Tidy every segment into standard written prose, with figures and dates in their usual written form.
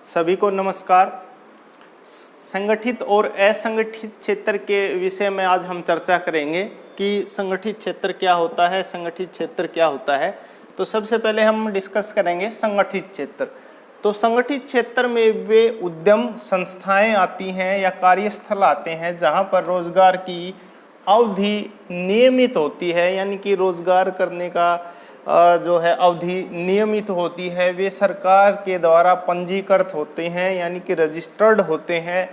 सभी को नमस्कार। संगठित और असंगठित क्षेत्र के विषय में आज हम चर्चा करेंगे कि संगठित क्षेत्र क्या होता है, संगठित क्षेत्र क्या होता है। तो सबसे पहले हम डिस्कस करेंगे संगठित क्षेत्र। तो संगठित क्षेत्र में वे उद्यम संस्थाएं आती हैं या कार्यस्थल आते हैं जहां पर रोजगार की अवधि नियमित होती है, यानी कि रोजगार करने का जो है अवधि नियमित होती है। वे सरकार के द्वारा पंजीकृत होते हैं, यानी कि रजिस्टर्ड होते हैं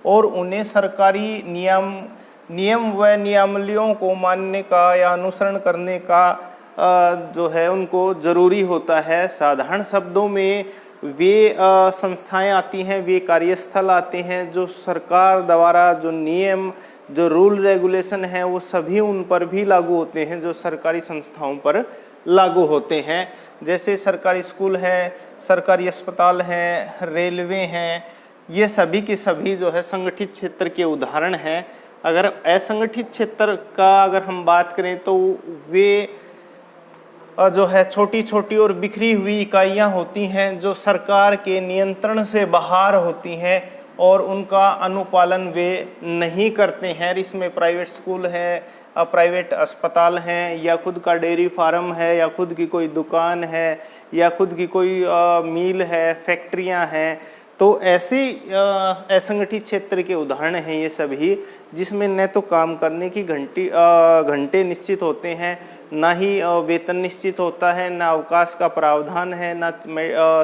और उन्हें सरकारी नियम व नियमावलियों को मानने का या अनुसरण करने का जो है उनको ज़रूरी होता है। साधारण शब्दों में वे संस्थाएं आती हैं, वे कार्यस्थल आते हैं जो सरकार द्वारा जो नियम, जो रूल रेगुलेशन है वो सभी उन पर भी लागू होते हैं जो सरकारी संस्थाओं पर लागू होते हैं। जैसे सरकारी स्कूल हैं, सरकारी अस्पताल हैं, रेलवे हैं, ये सभी के सभी जो है संगठित क्षेत्र के उदाहरण हैं। अगर असंगठित क्षेत्र का अगर हम बात करें तो वे जो है छोटी छोटी और बिखरी हुई इकाइयां होती हैं जो सरकार के नियंत्रण से बाहर होती हैं और उनका अनुपालन वे नहीं करते हैं। इसमें प्राइवेट स्कूल है, प्राइवेट अस्पताल हैं, या खुद का डेयरी फार्म है, या खुद की कोई दुकान है, या खुद की कोई मिल है, फैक्ट्रियां हैं। तो ऐसे असंगठित क्षेत्र के उदाहरण हैं ये सभी, जिसमें न तो काम करने की घंटे निश्चित होते हैं, ना ही वेतन निश्चित होता है, ना अवकाश का प्रावधान है, ना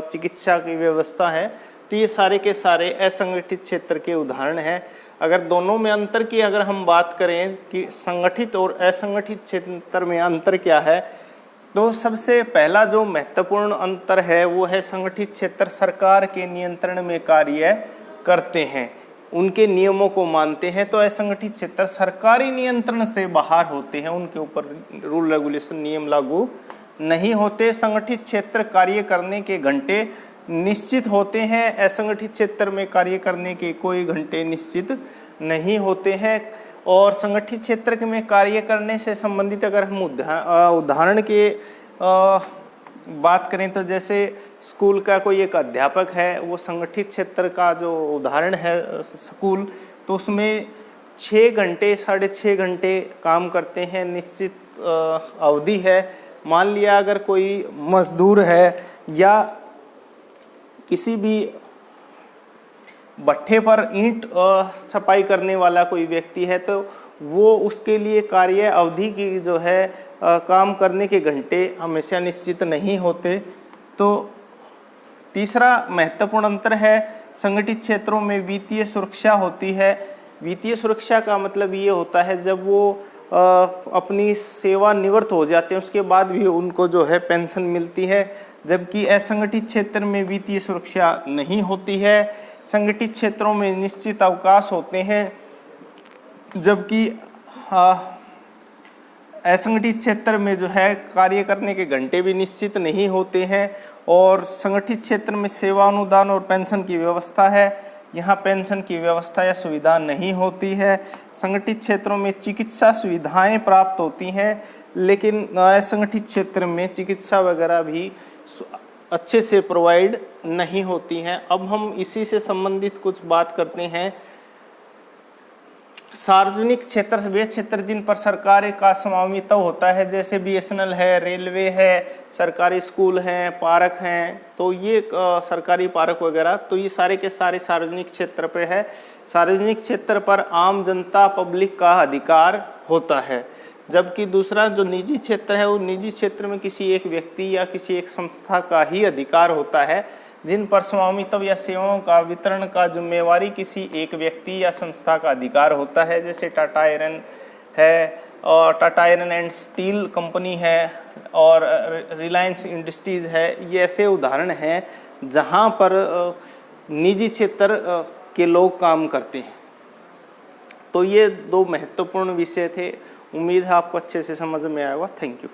चिकित्सा की व्यवस्था है। तो ये सारे के सारे असंगठित क्षेत्र के उदाहरण हैं। अगर दोनों में अंतर की अगर हम बात करें कि संगठित और असंगठित क्षेत्र में अंतर क्या है, तो सबसे पहला जो महत्वपूर्ण अंतर है वो है संगठित क्षेत्र सरकार के नियंत्रण में कार्य करते हैं, उनके नियमों को मानते हैं। तो असंगठित क्षेत्र सरकारी नियंत्रण से बाहर होते हैं, उनके ऊपर रूल रेगुलेशन नियम लागू नहीं होते। संगठित क्षेत्र कार्य करने के घंटे निश्चित होते हैं, असंगठित क्षेत्र में कार्य करने के कोई घंटे निश्चित नहीं होते हैं। और संगठित क्षेत्र में कार्य करने से संबंधित अगर हम उदाहरण के बात करें तो जैसे स्कूल का कोई एक अध्यापक है, वो संगठित क्षेत्र का जो उदाहरण है स्कूल, तो उसमें 6 घंटे 6.5 घंटे काम करते हैं, निश्चित अवधि है। मान लिया अगर कोई मजदूर है या किसी भी भट्ठे पर ईंट छपाई करने वाला कोई व्यक्ति है, तो वो उसके लिए कार्य अवधि की जो है काम करने के घंटे हमेशा निश्चित नहीं होते। तो तीसरा महत्वपूर्ण अंतर है संगठित क्षेत्रों में वित्तीय सुरक्षा होती है। वित्तीय सुरक्षा का मतलब ये होता है जब वो अपनी सेवा निवृत्त हो जाते हैं उसके बाद भी उनको जो है पेंशन मिलती है, जबकि असंगठित क्षेत्र में वित्तीय सुरक्षा नहीं होती है। संगठित क्षेत्रों में निश्चित अवकाश होते हैं, जबकि असंगठित क्षेत्र में जो है कार्य करने के घंटे भी निश्चित नहीं होते हैं। और संगठित क्षेत्र में सेवा अनुदान और पेंशन की व्यवस्था है, यहाँ पेंशन की व्यवस्था या सुविधा नहीं होती है। संगठित क्षेत्रों में चिकित्सा सुविधाएं प्राप्त होती हैं, लेकिन असंगठित क्षेत्र में चिकित्सा वगैरह भी अच्छे से प्रोवाइड नहीं होती हैं। अब हम इसी से संबंधित कुछ बात करते हैं। सार्वजनिक क्षेत्र वे क्षेत्र जिन पर सरकार का स्वामित्व होता है, जैसे BSNL है, रेलवे है, सरकारी स्कूल हैं, पार्क हैं, तो ये सरकारी पार्क वगैरह, तो ये सारे के सारे सार्वजनिक क्षेत्र पे है। सार्वजनिक क्षेत्र पर आम जनता पब्लिक का अधिकार होता है, जबकि दूसरा जो निजी क्षेत्र है वो निजी क्षेत्र में किसी एक व्यक्ति या किसी एक संस्था का ही अधिकार होता है, जिन पर स्वामित्व या सेवाओं का वितरण का जिम्मेवारी किसी एक व्यक्ति या संस्था का अधिकार होता है। जैसे टाटा आयरन है और Tata iron and steel company है और रिलायंस इंडस्ट्रीज़ है। ये ऐसे उदाहरण हैं जहां पर निजी क्षेत्र के लोग काम करते हैं। तो ये 2 महत्वपूर्ण विषय थे। उम्मीद है आपको अच्छे से समझ में आया होगा। Thank you.